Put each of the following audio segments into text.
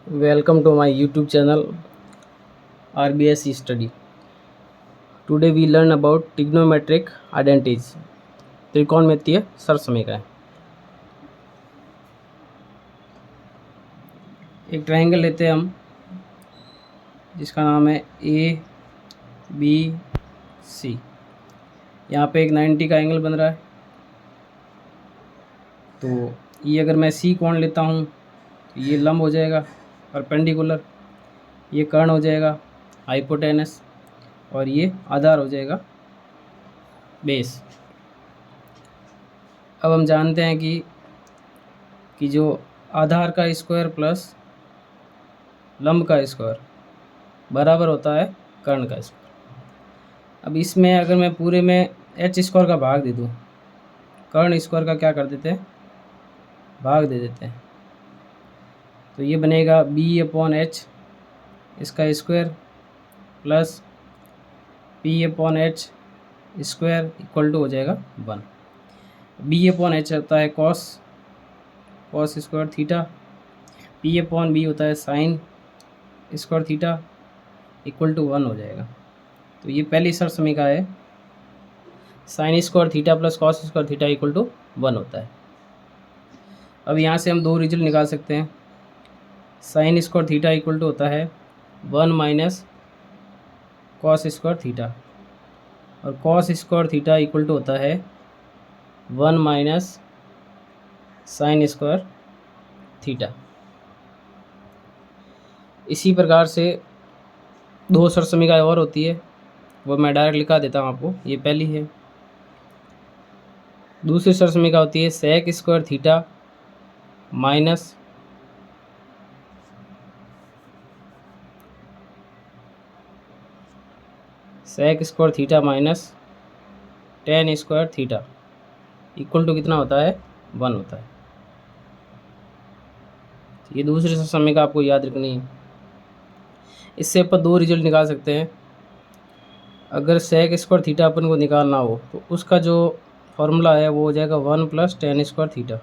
Welcome to my YouTube channel RBS Study. Today we learn about trigonometric identities. त्रिकोणमितीय सरसमीकरण। एक triangle लेते हैं हम जिसका नाम है ABC। यहाँ पे एक 90 का एंगल बन रहा है। तो ये अगर मैं C कोण लेता हूँ तो ये लंब हो जाएगा परपेंडिकुलर, ये कर्ण हो जाएगा हाइपोटेनस और ये आधार हो जाएगा बेस। अब हम जानते हैं कि जो आधार का स्क्वायर प्लस लंब का स्क्वायर बराबर होता है कर्ण का स्क्वायर। अब इसमें अगर मैं पूरे में एच स्क्वायर का भाग दे दूँ, कर्ण स्क्वायर का क्या कर देते हैं, भाग दे देते हैं, तो ये बनेगा B/H इसका square plus P/H square equal to हो जाएगा 1। B/H होता है कॉस स्क्वायर थीटा, P/B होता है sine square theta equal to 1 हो जाएगा। तो ये पहली शर्त समीकरण है, sine square theta plus cos square theta equal to 1 होता है। अब यहाँ से हम दो रिजल्ट निकाल सकते हैं। Sine square theta equal to होता है 1 माइनस कॉस स्क्वायर थीटा और cos square theta equal to होता है 1 माइनस साइन स्क्वायर थीटा। इसी प्रकार से दो शर्त समीकरण और होती है, वो मैं डायरेक्ट लिखा देता हूँ आपको। ये पहली है। दूसरी शर्त समीकरण होती है sec square theta minus sec square theta minus tan square theta equal to कितना होता है, 1 होता है। ये दूसरी शर्त समीकरण आपको याद रखनी है। इससे अपन दो रिजल्ट निकाल सकते हैं। अगर सेक स्क्वायर थीटा अपन को निकालना हो तो उसका जो फॉर्मूला है वो हो जाएगा 1 प्लस टेन स्क्वायर थीटा,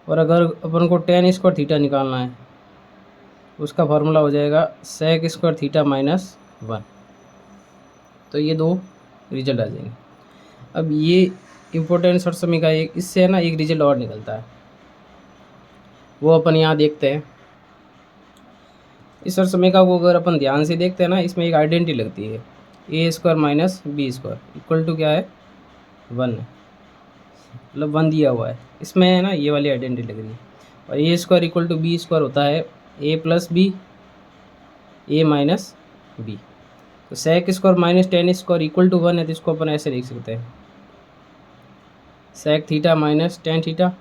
और अगर अपन को टेन स्क्वायर थीटा निकालना है उसका फार्मूला हो जाएगा सेक स्क्वायर थीटा माइनस 1। तो ये दो रिजल्ट आ जाएंगे। अब ये इम्पोर्टेंट शर्त समीकरण एक इससे है ना, एक रिजल्ट और निकलता है, वो अपन यहाँ देखते हैं। इस शर्त समीकरण को अगर अपन ध्यान से देखते हैं ना, इसमें एक आइडेंटिटी लगती है, a square minus B square equal to क्या है, 1 है, मतलब 1 दिया हुआ है। इसमें है ना ये वाली आइडेंटिटी लग रही है। और a square equal to b square होता है a plus b, a minus B. तो sec square minus tan square equal to 1 है, तो इसको अपन ऐसे लिख सकते हैं sec theta minus tan theta,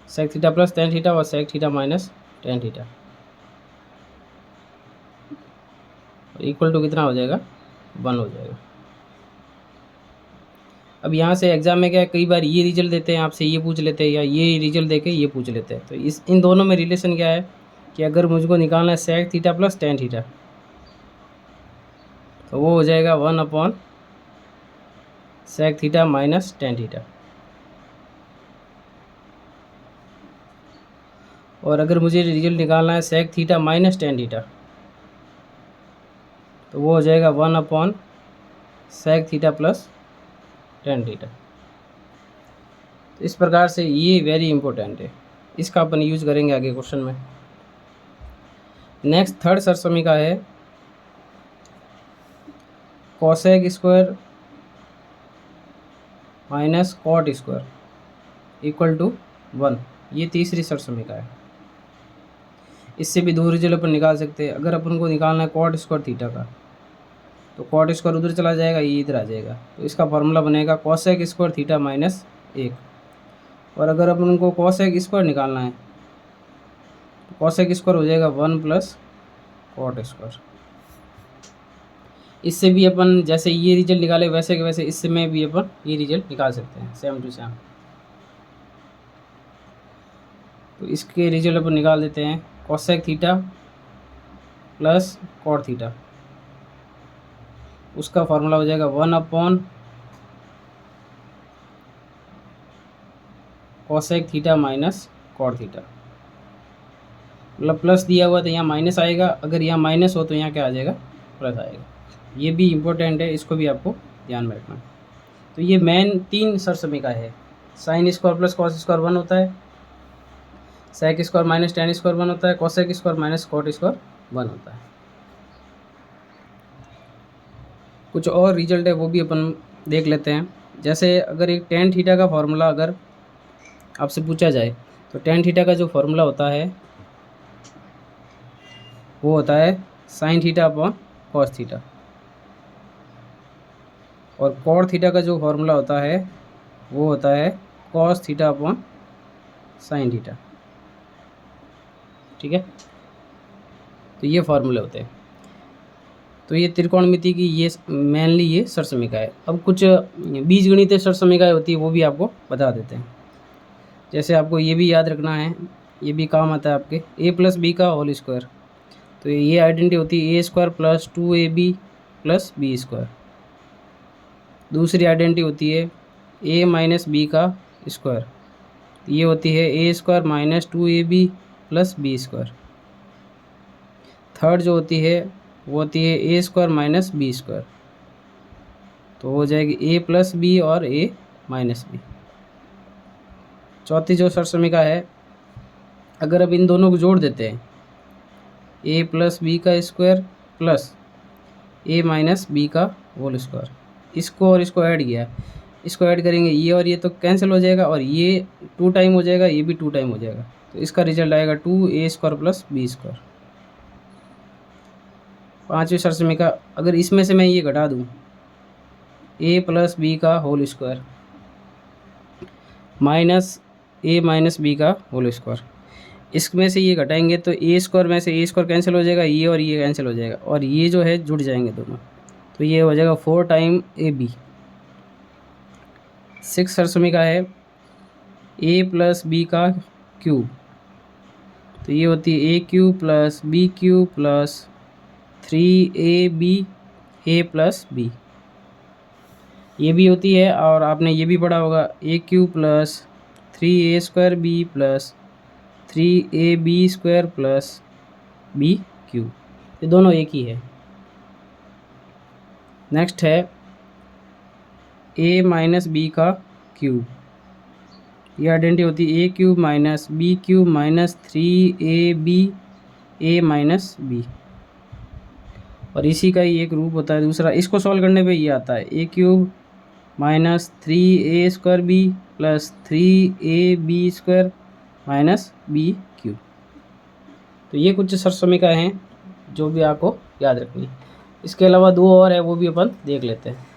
sec theta plus tan theta और sec theta minus tan theta equal to कितना हो जाएगा, 1 हो जाएगा। अब यहाँ से एग्जाम में क्या है, कई बार ये रिजल्ट देते हैं आपसे, ये पूछ लेते हैं, या ये रिजल्ट देके ये पूछ लेते हैं। तो इन दोनों में रिलेशन क्या है कि अगर मुझको निकालना है sec theta plus tan theta तो वो हो जाएगा 1 upon sec theta minus tan theta. और अगर मुझे रिजल्ट निकालना है sec theta minus tan theta तो वो हो जाएगा 1 upon sec theta plus tan theta. तो इस प्रकार से ये वेरी इंपॉर्टेंट है, इसका अपन यूज करेंगे आगे क्वेश्चन में। नेक्स्ट थर्ड शर्त समीकरण है cosec square minus cot square equal to 1। ये तीसरी शर्त समीकरण है। इससे भी दो रिजल्ट अपन निकाल सकते हैं। अगर अपन को निकालना है कॉट स्क्वायर थीटा का तो कॉट स्क्वायर उधर चला जाएगा, ये इधर आ जाएगा, तो इसका फार्मूला बनेगा कोसेक स्क्वायर थीटा माइनस 1। और अगर अपन को कोसेक स्क्वायर निकालना है तो कोसेक स्क्वायर हो जाएगा 1 प्लस कॉट स्क्वायर। इससे भी अपन जैसे ये रिजल्ट निकाले वैसे के वैसे इससे में भी अपन ये रिजल्ट निकाल सकते हैं, सेम टू सेम। तो इसके रिजल्ट अपन निकाल देते हैं cosec theta plus cot theta, उसका फार्मूला हो जाएगा 1 upon cosec theta minus cot theta, मतलब प्लस दिया हुआ तो यहाँ माइनस आएगा, अगर यहाँ माइनस हो तो यहाँ क्या आ जाएगा, प्लस आएगा। ये भी इम्पोर्टेंट है, इसको भी आपको ध्यान में रखना। तो ये मेन 3 सरसमीका है। Sine square plus cos square 1 होता है, sec square minus tan square 1 होता है, cosec square minus cot square 1 होता है। कुछ और रिजल्ट है वो भी अपन देख लेते हैं। जैसे अगर एक टेन थीटा का फॉर्मूला अगर आपसे पूछा जाए तो टेन थीटा का जो फॉर्मूला होता है वो होता है sine theta upon cos theta, और कॉट थीटा का जो फॉर्मूला होता है वो होता है cos theta upon sine theta. ठीक है, तो ये फॉर्मूले होते हैं। तो ये त्रिकोणमिति की ये मेनली ये सरसमीका है। अब कुछ बीजगणितीय सरसमीकाएँ होती है वो भी आपको बता देते हैं। जैसे आपको ये भी याद रखना है, ये भी काम आता है आपके, a प्लस बी का होल स्क्वायर। तो ये आइडेंटिटी होती है a square plus 2ab plus B square. दूसरी आइडेंटिटी होती है a माइनस बी का स्क्वायर, ये होती है a square minus 2ab plus B square. Third जो होती है वो होती है a square minus B square, तो हो जाएगी a प्लस बी और a माइनस बी। चौथी जो सरसमीका है, अगर अब इन दोनों को जोड़ देते हैं a प्लस बी का square plus a minus B का होल स्क्वायर, इसको और इसको ऐड किया, इसको ऐड करेंगे ये और ये तो कैंसिल हो जाएगा, और ये 2 टाइम हो जाएगा, ये भी 2 टाइम हो जाएगा, तो इसका रिजल्ट आएगा 2a square plus B square. पाँचवीं सरसमीका, अगर इसमें से मैं ये घटा दूँ a प्लस बी का whole square minus a minus B का होल स्क्वायर, इसमें से ये घटाएंगे तो a स्क्वायर में से a स्क्वायर कैंसिल हो जाएगा, ये और ये कैंसिल हो जाएगा, और ये जो है जुड़ जाएंगे दोनों, तो ये हो जाएगा 4 टाइम ab। 6 सरसमीका है a प्लस बी का क्यूब, तो ये होती है a cube plus B cube plus 3ab a plus B, ये भी होती है। और आपने ये भी पढ़ा होगा a cube plus 3a square B plus 3ab square plus B cube, ये दोनों एक ही है। नेक्स्ट है a माइनस बी का क्यूब, ये आइडेंटिटी होती है a cube minus B cube minus 3ab a minus B, और इसी का ही एक रूप होता है दूसरा। इसको सॉल्व करने पे ये आता है a cube minus 3a square B plus 3ab square minus B cube. तो ये कुछ सरसमीका हैं जो भी आपको याद रखनी है। इसके अलावा 2 और है वो भी अपन देख लेते हैं।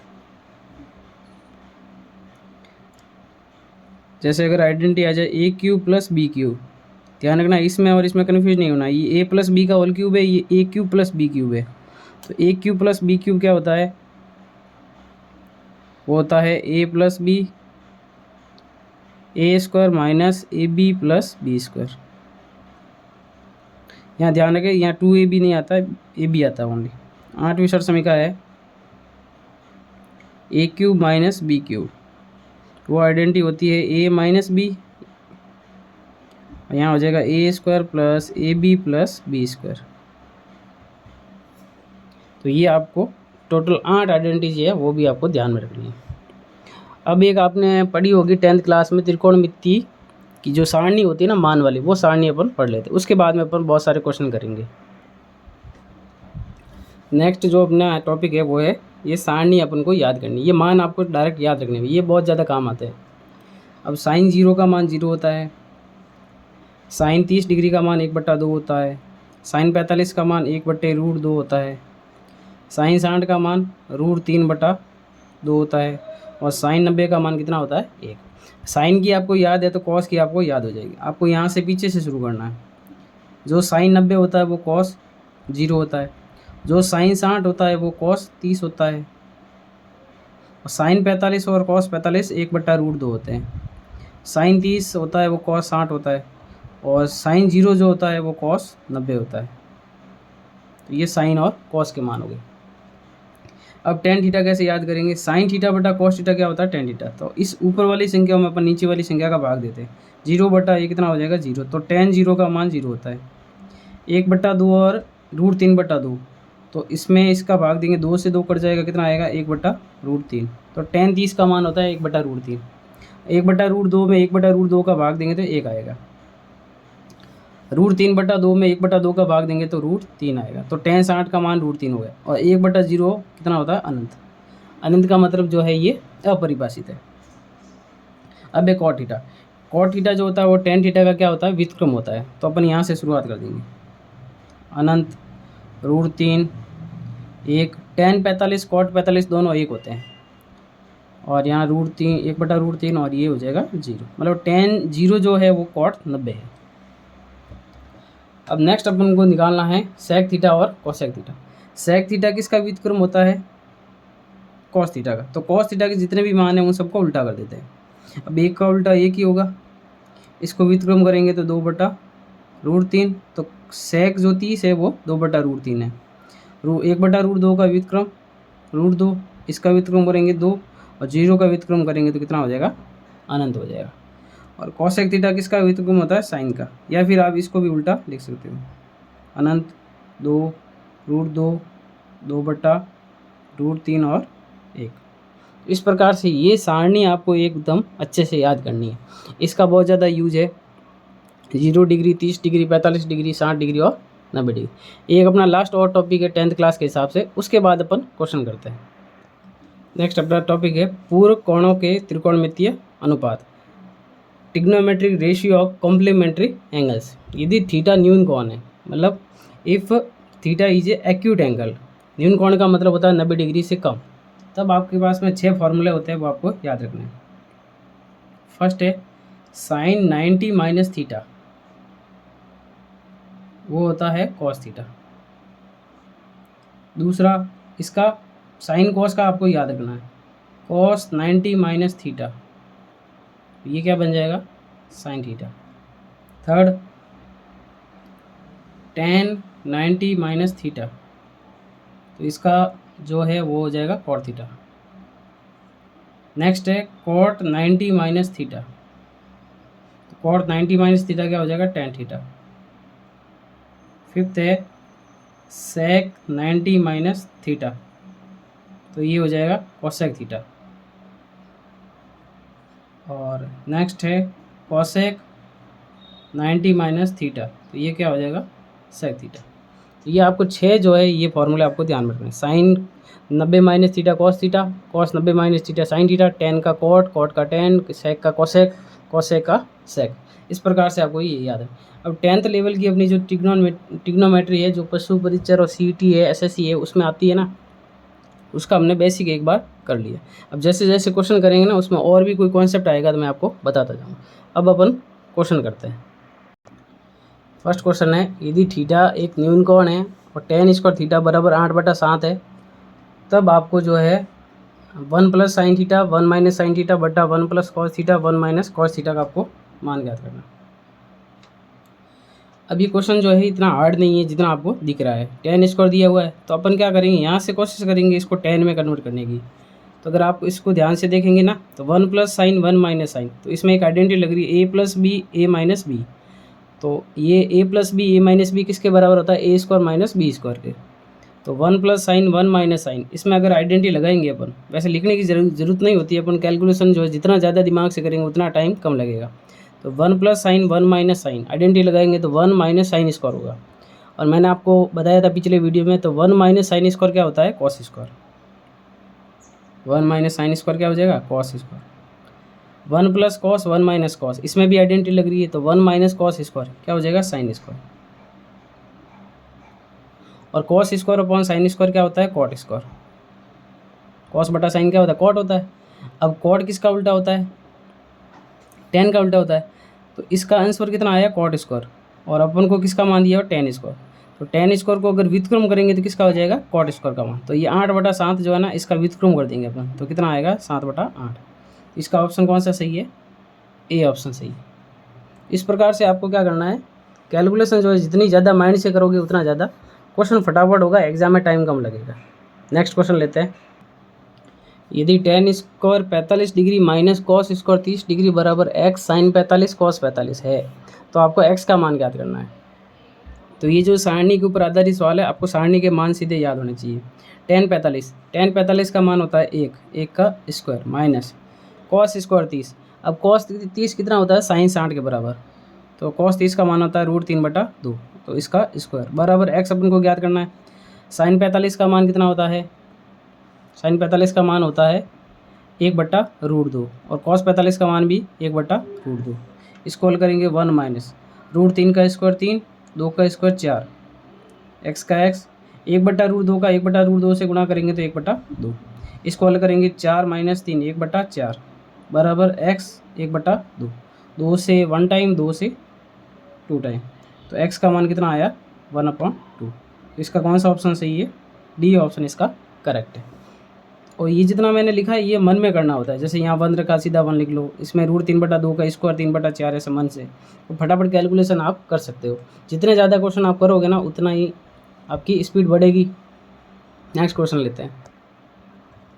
जैसे अगर आइडेंटिटी आ जाए a cube plus B cube, ध्यान रखना इसमें और इसमें कन्फ्यूज नहीं होना, ये a प्लस बी का होल क्यूब है, ये a cube plus B cube है। तो a cube plus B cube क्या होता है, वो होता है a plus B a square minus A B plus B square. यहाँ ध्यान रखें, यहाँ 2ab नहीं आता है, ab आता है ओनली। 8वीं सरसमीका है a cube minus B cube, वो आइडेंटिटी होती है a माइनस बी, यहाँ हो जाएगा a square plus A B plus B square. तो ये आपको टोटल 8 आइडेंटिटीज है वो भी आपको ध्यान में रखनी है। अब एक आपने पढ़ी होगी 10th क्लास में त्रिकोणमिति की जो सारणी होती है ना मान वाली, वो सारणी अपन पढ़ लेते हैं, उसके बाद में अपन बहुत सारे क्वेश्चन करेंगे। नेक्स्ट जो अपना टॉपिक है वो है ये सारणी अपन को याद करनी, ये मान आपको डायरेक्ट याद रखने में ये बहुत ज़्यादा काम आते हैं। अब साइन 0 का मान 0 होता है, साइन 30 डिग्री का मान 1/2 होता है, साइन 45 का मान 1/√2 होता है, साइन 60 का मान √3/2 होता है, और साइन 90 का मान कितना होता है 1। साइन की आपको याद है तो कॉस की आपको याद हो जाएगी। आपको यहाँ से पीछे से शुरू करना है। जो साइन 90 होता है वो कॉस 0 होता है, जो साइन 60 होता है वो कॉस 30 होता है, और साइन 45 और कॉस 45 1/√2 होते हैं। साइन 30 होता है वो कॉस 60 होता है, और साइन 0 जो होता है वो कॉस 90 होता है। तो ये साइन और कॉस के मान हो गए। अब टेन थीटा कैसे याद करेंगे, साइन थीटा बटा कॉस थीटा क्या होता है टेन थीटा। तो इस ऊपर वाली संख्या में अपन नीचे वाली संख्या का भाग देते हैं, 0 बटा ये कितना हो जाएगा 0, तो टेन 0 का मान 0 होता है। 1/2 और √3/2, तो इसमें इसका भाग देंगे, 2 से 2 कट जाएगा, कितना आएगा 1/√3। तो टेन 30 का मान होता है 1/√3। 1/√2 में 1/√2 का भाग देंगे तो 1 आएगा। √3/2 में 1/2 का भाग देंगे तो √3 आएगा। तो टेन 60 का मान √3 हो गया। और 1/0 कितना होता है अनंत। अनंत का मतलब जो है ये अपरिभाषित है। अब एक कॉट थीटा। कॉट थीटा जो होता है वो टेन थीटा का क्या होता है व्युत्क्रम होता है। तो अपन यहाँ से शुरुआत कर देंगे, अनंत √3 1, टेन 45 कॉट 45 दोनों एक होते हैं, और यहाँ √3 1/√3 और ये हो जाएगा 0, मतलब टेन 0 जो है वो कॉट 90 है। अब नेक्स्ट अपन को निकालना है सेक थीटा और कोसेक थीटा। सेक थीटा किसका व्युत्क्रम होता है, कॉस थीटा का। तो कॉस थीटा के जितने भी मान हैं उन सबको उल्टा कर देते हैं। अब एक का उल्टा एक ही होगा, इसको व्युत्क्रम करेंगे तो 2/√3। तो सेक जो 30 है वो 2/√3 है। 1/√2 का व्युत्क्रम √2, इसका व्युत्क्रम करेंगे 2, और 0 का व्युत्क्रम करेंगे तो कितना हो जाएगा अनंत हो जाएगा। और कोसेक थीटा किसका व्युत्क्रम होता है साइन का, या फिर आप इसको भी उल्टा लिख सकते हो, अनंत 2 √2 2/√3 और 1। इस प्रकार से ये सारणी आपको एकदम अच्छे से याद करनी है। इसका बहुत ज़्यादा यूज है, 0 डिग्री 30 डिग्री 45 डिग्री 60 डिग्री और 90 डिग्री। एक अपना लास्ट और टॉपिक है 10th क्लास के हिसाब से, उसके बाद अपन क्वेश्चन करते हैं। नेक्स्ट अपना टॉपिक है पूर्व कोणों के त्रिकोणमितीय अनुपात, trigonometric ratio of complementary angles. यदि थीटा न्यून कोण है, मतलब if theta is a acute angle, न्यून कोण का मतलब होता है 90 डिग्री से कम, तब आपके पास में 6 फॉर्मूले होते हैं, वो आपको याद रखने हैं। फर्स्ट है साइन 90 माइनस थीटा, वो होता है कॉस थीटा। दूसरा इसका साइन कॉस का आपको याद रखना है, कॉस 90 माइनस थीटा, ये क्या बन जाएगा sine theta. Third ten 90 minus theta, तो इसका जो है वो हो जाएगा कॉट थीटा। नेक्स्ट है कॉट 90 माइनस थीटा, तो कॉट 90 माइनस थीटा क्या हो जाएगा टेन थीटा। फिफ्थ है सेक 90 माइनस थीटा, तो ये हो जाएगा कोसेक थीटा। और नेक्स्ट है कोसेक 90 माइनस थीटा, तो ये क्या हो जाएगा सेक थीटा। तो ये आपको 6 जो है ये फॉर्मूले आपको ध्यान में रखना है। Sine 90 minus theta cos theta, cos 90 minus theta sine theta, tan का कॉट, कॉट का टेन, सेक का कोसेक, कोसेक का सेक। इस प्रकार से आपको ये याद है। अब 10th लेवल की अपनी जो ट्रिग्नोमेट्री है, जो पशु परिचर और CET है SSC है उसमें आती है ना, उसका हमने बेसिक एक बार कर लिया। अब जैसे जैसे क्वेश्चन करेंगे ना उसमें और भी कोई कॉन्सेप्ट आएगा तो मैं आपको बताता जाऊँगा। अब अपन क्वेश्चन करते हैं। फर्स्ट क्वेश्चन है यदि थीटा एक न्यून कोण है और tan² थीटा बराबर 8/7 है, तब आपको जो है 1 plus sine theta 1 minus sine theta बटा 1 plus cos theta 1 minus cos theta का आपको मान ज्ञात करना। अब ये क्वेश्चन जो है इतना हार्ड नहीं है जितना आपको दिख रहा है। tan² दिया हुआ है तो अपन क्या करेंगे, यहाँ से कोशिश करेंगे इसको tan में कन्वर्ट करने की। तो अगर आप इसको ध्यान से देखेंगे ना तो 1 प्लस साइन 1 माइनस साइन, तो इसमें एक आइडेंटिटी लग रही है a plus B a minus B. तो ये a plus B a minus B किसके बराबर होता है a² माइनस b² के। तो 1 प्लस साइन 1 माइनस साइन, इसमें अगर आइडेंटिटी लगाएंगे अपन, वैसे लिखने की जरूरत नहीं होती है, अपन कैलकुलेशन जो है जितना ज़्यादा दिमाग से करेंगे उतना टाइम कम लगेगा। तो 1 plus sine 1 minus sine identity लगाएंगे तो 1 माइनस साइन स्क्वायर होगा। और मैंने आपको बताया था पिछले वीडियो में, तो 1 माइनस साइन स्क्वायर क्या होता है cos square. 1 minus sine square क्या हो जाएगा cos square. 1 plus cos 1 minus cos, इसमें भी आइडेंटिटी लग रही है, तो 1 माइनस कॉस स्क्वायर क्या हो जाएगा साइन स्क्वायर। और cos square upon sine square क्या होता है कॉट स्क्वायर। कॉस बटा साइन क्या होता है कॉट होता है। अब कॉट किसका उल्टा होता है, टेन का उल्टा होता है। तो इसका आंसर कितना आया कॉट स्क्वायर, और अपन को किसका मान दिया टेन स्क्वायर। तो टेन स्क्वायर को अगर व्युत्क्रम करेंगे तो किसका हो जाएगा कॉट स्क्वायर का मान। तो ये 8/7 जो है ना इसका व्युत्क्रम कर देंगे अपन, तो कितना आएगा 7/8। इसका ऑप्शन कौन सा सही है, ए ऑप्शन सही है। इस प्रकार से आपको क्या करना है, कैलकुलेशन जो है जितनी ज़्यादा माइंड से करोगे उतना ज़्यादा क्वेश्चन फटाफट होगा, एग्जाम में टाइम कम लगेगा। नेक्स्ट क्वेश्चन लेते हैं। यदि tan square 45 degree minus cos square 30 degree बराबर x साइन 45 कॉस 45 है तो आपको x का मान ज्ञात करना है। तो ये जो सारणी के ऊपर आधारित सवाल है, आपको सारणी के मान सीधे याद होने चाहिए। tan 45 का मान होता है 1 का स्क्वायर माइनस कॉस स्क्वायर 30। अब कॉस 30 कितना होता है, साइन 60 के बराबर, तो कॉस 30 का मान होता है √3/2, तो इसका स्क्वायर बराबर x अपन को ज्ञात करना है। साइन 45 का मान कितना होता है, साइन 45 का मान होता है 1/√2 और कॉस 45 का मान भी 1/√2। इसको हल करेंगे 1 माइनस √3 का स्क्वायर 3, 2 का स्क्वायर 4, x का x 1/√2 का 1/√2 से गुणा करेंगे तो 1/2। इसको हल करेंगे 4 माइनस 3 1/4 बराबर x 1/2। 2 से 1 टाइम, 2 से 2 टाइम, तो x का मान कितना आया 1/2। इसका कौन सा ऑप्शन सही है, डी ऑप्शन इसका करेक्ट है। और ये जितना मैंने लिखा है ये मन में करना होता है, जैसे यहाँ 1 रखा सीधा 1 लिख लो, इसमें √3/2 का स्क्वायर 3/4 ऐसे मन से, तो फटाफट कैलकुलेशन आप कर सकते हो। जितने ज़्यादा क्वेश्चन आप करोगे ना उतना ही आपकी स्पीड बढ़ेगी। नेक्स्ट क्वेश्चन लेते हैं।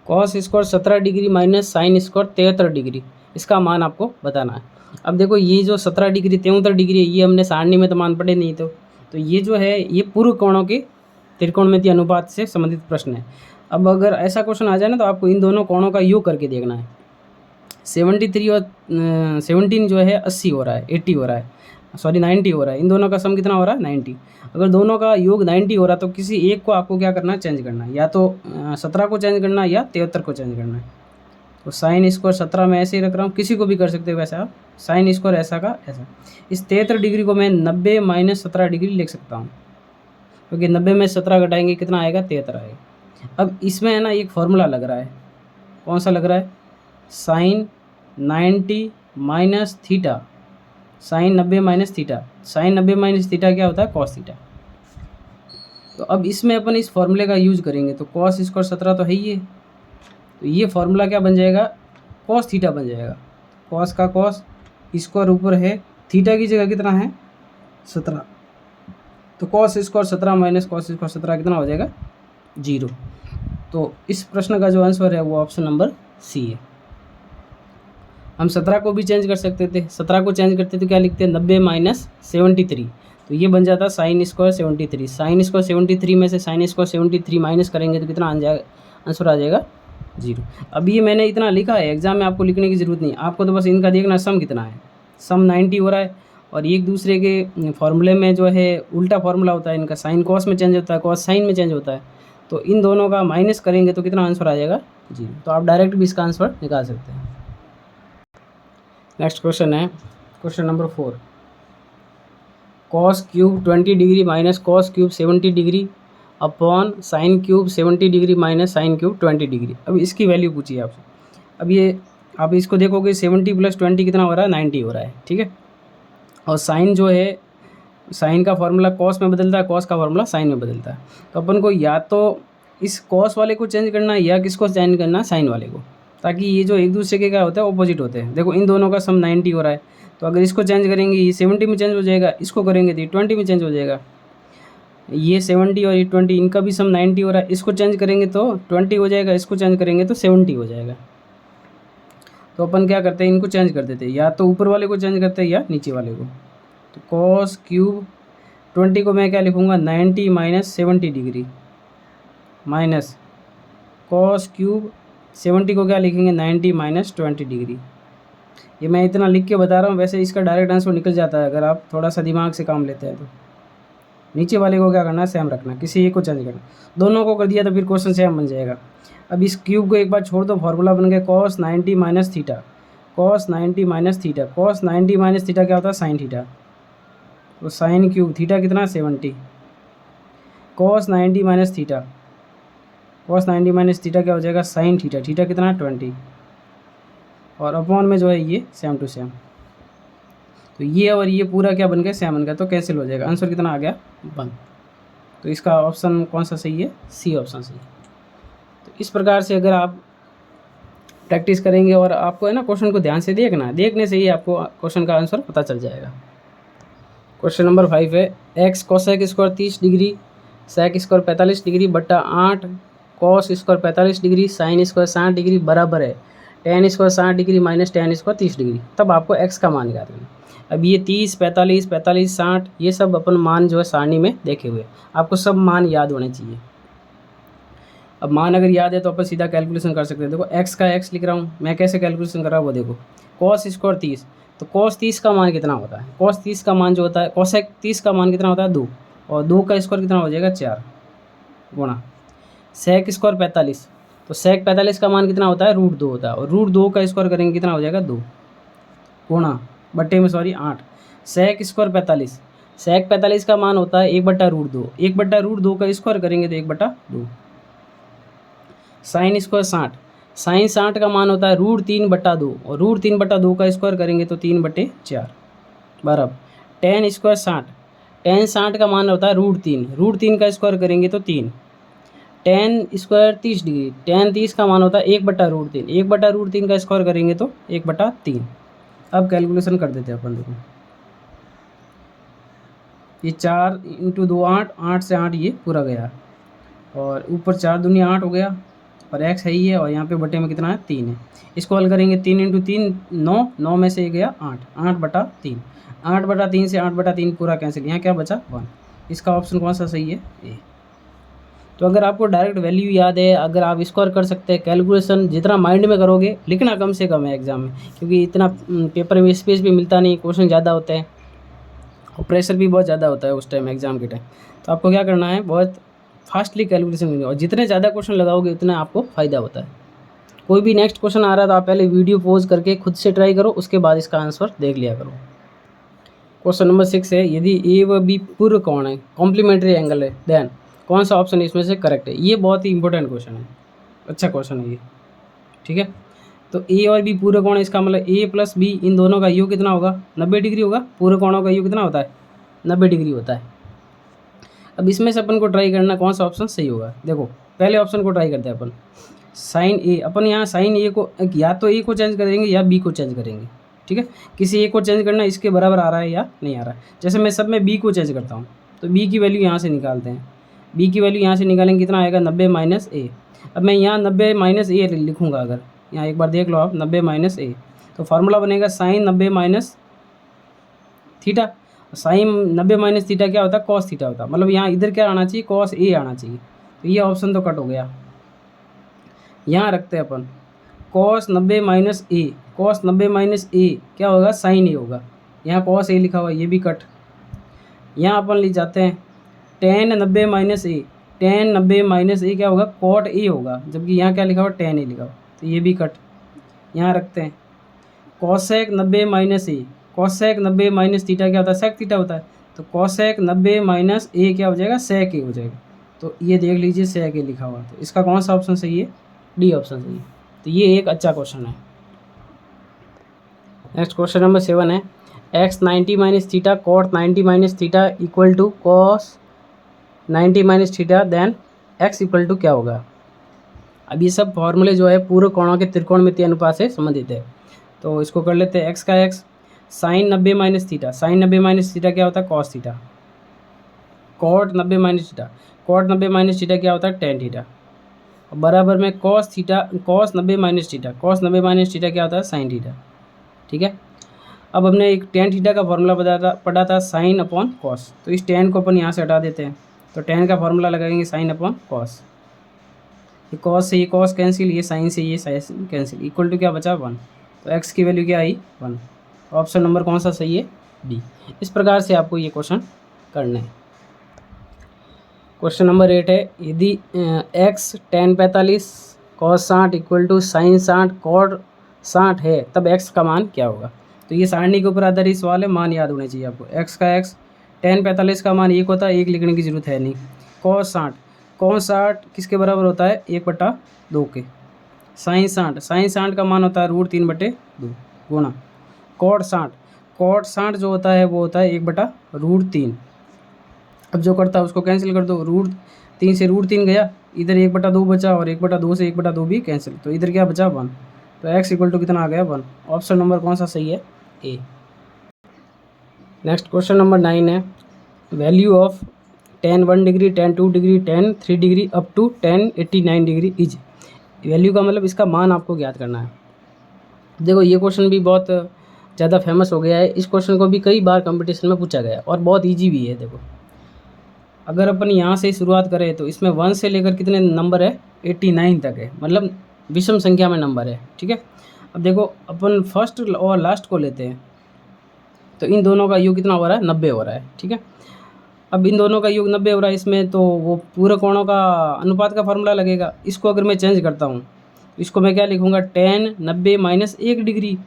Cos square 17 degree minus sine square 73 degree, इसका मान आपको बताना है। अब देखो ये जो 17 डिग्री 73 डिग्री है, ये हमने सारणी में तो मान पढ़े नहीं, तो ये जो है ये पूर्व कोणों के त्रिकोणमितीय अनुपात से संबंधित प्रश्न है। अब अगर ऐसा क्वेश्चन आ जाए ना तो आपको इन दोनों कोणों का योग करके देखना है। 73 और 17 जो है 80 हो रहा है, 80 हो रहा है, सॉरी 90 हो रहा है। इन दोनों का सम कितना हो रहा है 90। अगर दोनों का योग 90 हो रहा है तो किसी एक को आपको क्या करना है, चेंज करना है, या तो 17 को चेंज करना है या 73 को चेंज करना है। तो साइन स्क्वायर 17 में ऐसे ही रख रहा हूँ, किसी को भी कर सकते हो वैसा आप, साइन स्क्वायर ऐसा का ऐसा। इस 73 डिग्री को मैं 90 माइनस 17 डिग्री लिख सकता हूँ, क्योंकि 90 में 17 घटाएंगे कितना आएगा 73 आएगा। अब इसमें है ना एक फॉर्मूला लग रहा है, कौन सा लग रहा है, sine 90 minus theta, sine 90 minus theta, sine 90 minus theta क्या होता है कॉस थीटा। तो अब इसमें अपन इस फॉर्मूले का यूज करेंगे, तो कॉस स्क्वायर 17 तो है ही है, तो ये फॉर्मूला क्या बन जाएगा, कॉस थीटा बन जाएगा। कॉस का कॉस, स्क्वायर ऊपर है, थीटा की जगह कितना है 17, तो cos square 17 minus cos square 17 कितना हो जाएगा 0। तो इस प्रश्न का जो आंसर है वो ऑप्शन नंबर सी है। हम 17 को भी चेंज कर सकते थे, 17 को चेंज करते तो क्या लिखते हैं 90 माइनस 73, तो ये बन जाता साइन स्क्वायर 73। साइन स्क्वायर 73 में से साइन स्क्वायर 73 माइनस करेंगे तो कितना आ जाएगा, आंसर आ जाएगा 0। अब ये मैंने इतना लिखा है, एग्जाम में आपको लिखने की ज़रूरत नहीं, आपको तो बस इनका देखना सम कितना है। सम 90 हो रहा है और एक दूसरे के फॉर्मूले में जो है उल्टा फार्मूला होता है इनका, साइन कॉस में चेंज होता है, कॉस साइन में चेंज होता है, तो इन दोनों का माइनस करेंगे तो कितना आंसर आ जाएगा 0। तो आप डायरेक्ट भी इसका आंसर निकाल सकते हैं। नेक्स्ट क्वेश्चन है question number 4। Cos cube 20 degree minus cos cube 70 degree upon sine cube 70 degree minus sine cube 20 degree. अब इसकी वैल्यू पूछिए आपसे। अब ये आप इसको देखोगे 70 + 20 कितना हो रहा है 90 हो रहा है, ठीक है। और साइन जो है, साइन का फार्मूला कॉस में बदलता है, कॉस का फार्मूला साइन में बदलता है, तो अपन को या तो इस कॉस वाले को चेंज करना है या किसको चेंज करना है, साइन वाले को, ताकि ये जो एक दूसरे के क्या होता है ऑपोजिट होते हैं। देखो इन दोनों का सम 90 हो रहा है, तो अगर इसको चेंज करेंगे ये 70 में चेंज हो जाएगा, इसको करेंगे तो ये 20 में चेंज हो जाएगा। ये 70 और ये 20 इनका भी सम 90 हो रहा है, इसको चेंज करेंगे तो 20 हो जाएगा, इसको चेंज करेंगे तो 70 हो जाएगा। तो अपन क्या करते हैं, इनको चेंज कर देते हैं, या तो ऊपर वाले को चेंज करते हैं या नीचे वाले को। तो कॉस क्यूब 20 को मैं क्या लिखूँगा 90 minus 70 degree minus cos cube 70 को क्या लिखेंगे 90 माइनस 20 डिग्री। ये मैं इतना लिख के बता रहा हूँ, वैसे इसका डायरेक्ट आंसर निकल जाता है अगर आप थोड़ा सा दिमाग से काम लेते हैं तो। नीचे वाले को क्या करना है सेम रखना, किसी एक को चेंज करना, दोनों को कर दिया तो फिर क्वेश्चन सेम बन जाएगा। अब इस क्यूब को एक बार छोड़ दो, फार्मूला बन गया cos 90 minus theta, cos 90 minus theta, cos 90 minus theta क्या होता है साइन थीटा, तो साइन क्यूब थीटा कितना 70, cos 90 minus theta, cos 90 minus theta क्या हो जाएगा साइन थीटा, थीटा कितना 20, और अपॉन में जो है ये सेम टू सेम, तो ये और ये पूरा क्या बन गया सेम बन गया, तो कैंसिल हो जाएगा, आंसर कितना आ गया 1। तो इसका ऑप्शन कौन सा सही है, सी ऑप्शन सही है। तो इस प्रकार से अगर आप प्रैक्टिस करेंगे और आपको है ना क्वेश्चन को ध्यान से देखना, देखने से ही आपको क्वेश्चन का आंसर पता चल जाएगा। क्वेश्चन नंबर 5 है X cosec square 30 degree sec square 45 degree बट्टा 8 cos square 45 degree sine square 60 degree बराबर है tan square 60 degree minus tan square 30 degree. तब आपको एक्स का मान निकालना है। अब ये 30, 45, 45, 60 ये सब अपन मान जो है सारणी में देखे हुए, आपको सब मान याद होने चाहिए। अब मान अगर याद है तो अपन सीधा कैलकुलेशन कर सकते हैं। देखो एक्स का एक्स लिख रहा हूँ मैं, कैसे कैलकुलेशन कर रहा हूँ वो देखो। कॉस स्क्वायर 30, तो कॉस 30 का मान कितना होता है, कॉस 30 का मान जो होता है, कॉसेक 30 का मान कितना होता है 2, और 2 का स्क्वायर कितना हो जाएगा 4 गुणा सेक स्क्वायर 45, तो सेक 45 का मान कितना होता है √2 होता है, और √2 का स्क्वायर करेंगे कितना हो जाएगा 2 गुणा बट्टे में 8 सेक स्क्वायर 45, सेक 45 का मान होता है 1/√2, 1/√2 का स्क्वायर करेंगे तो 1/2। साइन स्क्वायर 60, साइन 60 का मान होता है √3/2, और √3/2 का स्क्वायर करेंगे तो 3/4 बराबर टेन स्क्वायर 60, टेन 60 का मान होता है √3, √3 का स्क्वायर करेंगे तो 3, टेन स्क्वायर 30 डिग्री, टेन 30 का मान होता है 1/√3, 1/√3 का स्क्वायर करेंगे तो 1/3। अब कैलकुलेशन कर देते हैं अपन। देखो ये 4 × 2 8, 8 से 8 ये पूरा गया, और ऊपर 4 दूनी 8 हो गया, और एक्स है ही है, और यहाँ पे बटे में कितना है 3 है। इसको हल करेंगे 3 × 3 9, 9 में से ये गया 8, 8/3, 8/3 से 8/3 पूरा कैंसिल, यहाँ क्या बचा 1। इसका ऑप्शन कौन सा सही है ए। तो अगर आपको डायरेक्ट वैल्यू याद है, अगर आप स्कोर कर सकते हैं, कैलकुलेशन जितना माइंड में करोगे, लिखना कम से कम है एग्जाम में, क्योंकि इतना पेपर में स्पेस भी मिलता नहीं, क्वेश्चन ज़्यादा होते हैं और प्रेशर भी बहुत ज़्यादा होता है उस टाइम एग्जाम के टाइम। तो आपको क्या करना है, बहुत फास्टली कैलकुलेशन करनी है, और जितने ज़्यादा क्वेश्चन लगाओगे उतना आपको फ़ायदा होता है। कोई भी नेक्स्ट क्वेश्चन आ रहा है तो आप पहले वीडियो पॉज करके खुद से ट्राई करो, उसके बाद इसका आंसर देख लिया करो। क्वेश्चन नंबर 6 है, यदि ए व बी पूर्व कोण है, कॉम्प्लीमेंट्री एंगल है, देन कौन सा ऑप्शन इसमें से करेक्ट है। ये बहुत ही इंपॉर्टेंट क्वेश्चन है, अच्छा क्वेश्चन है ये, ठीक है। तो ए और बी पूर्व कोण है, इसका मतलब ए प्लस बी इन दोनों का योग कितना होगा 90 डिग्री होगा। पूर्व कोणों का योग कितना होता है 90 डिग्री होता है। अब इसमें से अपन को ट्राई करना कौन सा ऑप्शन सही होगा। देखो पहले ऑप्शन को ट्राई करते हैं अपन, साइन ए। अपन यहाँ साइन ए को या तो ए को चेंज करेंगे या बी को चेंज करेंगे, ठीक है। किसी ए को चेंज करना, इसके बराबर आ रहा है या नहीं आ रहा है। जैसे मैं सब में बी को चेंज करता हूँ, तो बी की वैल्यू यहाँ से निकालते हैं, बी की वैल्यू यहाँ से निकालेंगे कितना आएगा 90 माइनस ए। अब मैं यहाँ 90 माइनस ए लिखूँगा, अगर यहाँ एक बार देख लो आप 90 माइनस ए, तो फार्मूला बनेगा sine 90 minus theta. Sine 90 minus theta क्या होता है कॉस थीटा होता है, मतलब यहाँ इधर क्या आना चाहिए कॉस ए आना चाहिए। तो ये ऑप्शन तो कट हो गया। यहाँ रखते हैं अपन कॉस 90 माइनस ए, कॉस 90 माइनस ए क्या होगा साइन ए होगा। यहाँ कॉस ए लिखा हुआ है, ये भी कट। यहाँ अपन ले जाते हैं टेन 90 माइनस ए, टेन 90 माइनस ए क्या होगा कॉट ए होगा, जबकि यहाँ क्या लिखा हुआ टेन ए लिखा हुआ, तो ये भी कट। यहाँ रखते हैं कॉसेक 90 माइनस ए, कॉसेक 90 माइनस थीटा क्या होता है सेक थीटा होता है, तो कॉसेक 90 माइनस ए क्या हो जाएगा सेक ए हो जाएगा। तो ये देख लीजिए सेक ए लिखा हुआ, तो इसका कौन सा ऑप्शन सही है डी ऑप्शन सही है। तो ये एक अच्छा क्वेश्चन है। नेक्स्ट क्वेश्चन नंबर 7 है, X 90 minus theta cot 90 minus theta equal to cos 90 minus theta, then X equal to क्या होगा। अब ये सब फॉर्मूले जो है पूर्व कोणों के त्रिकोणमितीय अनुपात से संबंधित है। तो इसको कर लेते हैं, एक्स का X sine 90 minus theta, sine 90 minus theta क्या होता है cos theta, cot 90 minus theta, cot 90 minus theta क्या होता है टेन थीटा, बराबर में cos theta cos 90 minus theta, cos 90 minus theta क्या होता है साइन थीटा, ठीक है। अब हमने एक टेन थीटा का फॉर्मूला पढ़ा था साइन अपॉन कॉस, तो इस टेन को अपन यहाँ से हटा देते हैं, तो टेन का फॉर्मूला लगाएंगे साइन अपॉन कॉस, ये कॉस से ये कॉस कैंसिल, ये साइन से ये साइन कैंसिल, इक्वल टू क्या बचा 1। तो एक्स की वैल्यू क्या आई 1। ऑप्शन नंबर कौन सा सही है डी। इस प्रकार से आपको ये क्वेश्चन करना है। क्वेश्चन नंबर 8 है, यदि X tan 45 cos 60 equal to sine 60 cot 60 है, तब एक्स का मान क्या होगा। तो ये सारणी के ऊपर आधारित सवाल है, मान याद होने चाहिए आपको। एक्स का एक्स tan 45 का मान 1 होता है, 1 लिखने की जरूरत है नहीं। cos 60 किसके बराबर होता है 1/2 के। साइन 60 का मान होता है √3/2 गुणा cot 60 जो होता है वो होता है 1/√3। अब जो करता है उसको कैंसिल कर दो, √3 से √3 गया, इधर 1/2 बचा, और 1/2 से 1/2 भी कैंसिल, तो इधर क्या बचा 1। तो एक्स इक्वल टू कितना आ गया 1। ऑप्शन नंबर कौन सा सही है ए। नेक्स्ट क्वेश्चन नंबर 9 है, value of tan 1 degree, tan 2 degree, tan 3 degree up to tan 89 degree is. Value का मतलब इसका मान आपको ज्ञात करना है। देखो ये क्वेश्चन भी बहुत ज़्यादा फेमस हो गया है, इस क्वेश्चन को भी कई बार कंपटीशन में पूछा गया और बहुत ईजी भी है। देखो अगर अपन यहाँ से शुरुआत करें तो इसमें 1 से लेकर कितने नंबर है, 89 तक है, मतलब विषम संख्या में नंबर है। ठीक है, अब देखो अपन फर्स्ट और लास्ट को लेते हैं, तो इन दोनों का योग कितना हो रहा है, 90 हो रहा है। ठीक है, अब इन दोनों का योग 90 हो रहा है, इसमें तो वो पूरे कोणों का अनुपात का फॉर्मूला लगेगा। इसको अगर मैं चेंज करता हूँ, इसको मैं क्या लिखूँगा, tan 90 माइनस 1 डिग्री,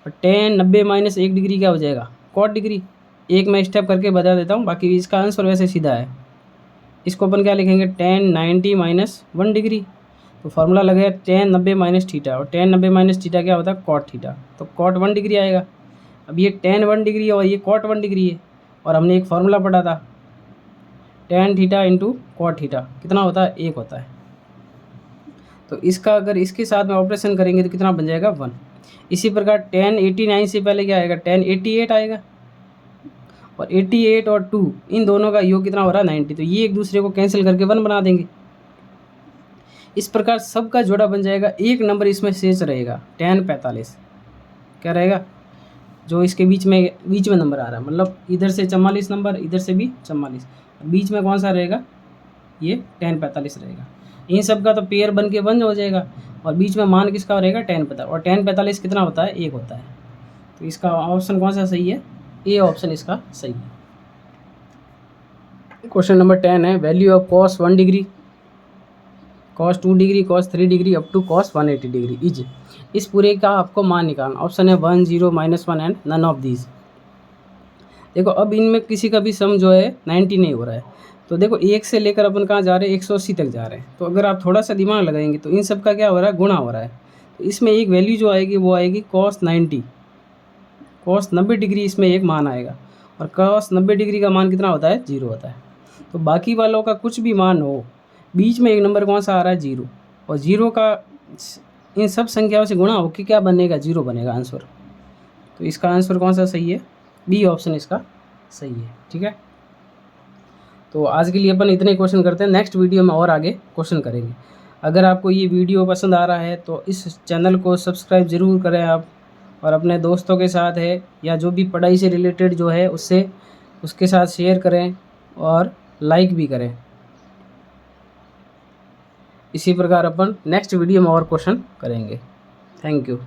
और tan 90 माइनस 1 डिग्री क्या हो जाएगा, cot डिग्री। एक मैं स्टेप करके बता देता हूँ, बाकी इसका आंसर वैसे सीधा है। इसको अपन क्या लिखेंगे, tan 90 माइनस 1 डिग्री, तो फार्मूला लगेगा tan 90 माइनस थीटा, और tan 90 माइनस थीटा क्या होता है, cot थीटा, तो cot 1 डिग्री आएगा। अब ये tan 1 डिग्री और ये cot 1 डिग्री है, और हमने एक फार्मूला पढ़ा था tan theta into cot theta कितना होता है, 1 होता है। तो इसका अगर इसके साथ में ऑपरेशन करेंगे तो कितना बन जाएगा, 1। इसी प्रकार tan 89 से पहले क्या आएगा, tan 88 आएगा, और 88 और 2 इन दोनों का योग कितना हो रहा है, 90, तो ये एक दूसरे को कैंसिल करके 1 बना देंगे। इस प्रकार सबका जोड़ा बन जाएगा, एक नंबर इसमें शेष रहेगा tan 45, क्या रहेगा, जो इसके बीच में नंबर आ रहा है, मतलब इधर से 44 नंबर, इधर से भी 44, बीच में कौन सा रहेगा, ये tan 45 रहेगा। इन सब का तो पेयर बन के 1 हो जाएगा, और बीच में मान किसका रहेगा, tan 45, और tan 45 कितना होता है, 1 होता है। तो इसका ऑप्शन कौन सा सही है, ए ऑप्शन इसका सही है। क्वेश्चन नंबर 10 है, value of cos 1 degree, cos 2 degree, cos 3 degree up to cos 180 degree is. इस पूरे का आपको मान निकालना। ऑप्शन है 1, 0, -1 एंड नन ऑफ दीज। देखो अब इनमें किसी का भी सम जो है 90 नहीं हो रहा है, तो देखो 1 से लेकर अपन कहाँ जा रहे हैं, 180 तक जा रहे हैं। तो अगर आप थोड़ा सा दिमाग लगाएंगे तो इन सब का क्या हो रहा है, गुणा हो रहा है। तो इसमें एक वैल्यू जो आएगी वो आएगी cos 90, cos 90 डिग्री, इसमें एक मान आएगा, और cos 90 डिग्री का मान कितना होता है, 0 होता है। तो बाकी वालों का कुछ भी मान हो, बीच में एक नंबर कौन सा आ रहा है, 0, और 0 का इन सब संख्याओं से गुणा हो कि क्या बनेगा, 0 बनेगा आंसर। तो इसका आंसर कौन सा सही है, बी ऑप्शन इसका सही है। ठीक है, तो आज के लिए अपन इतने क्वेश्चन करते हैं, नेक्स्ट वीडियो में और आगे क्वेश्चन करेंगे। अगर आपको ये वीडियो पसंद आ रहा है तो इस चैनल को सब्सक्राइब ज़रूर करें आप, और अपने दोस्तों के साथ है या जो भी पढ़ाई से रिलेटेड जो है उसके साथ शेयर करें और लाइक भी करें। इसी प्रकार अपन नेक्स्ट वीडियो में और क्वेश्चन करेंगे। Thank you.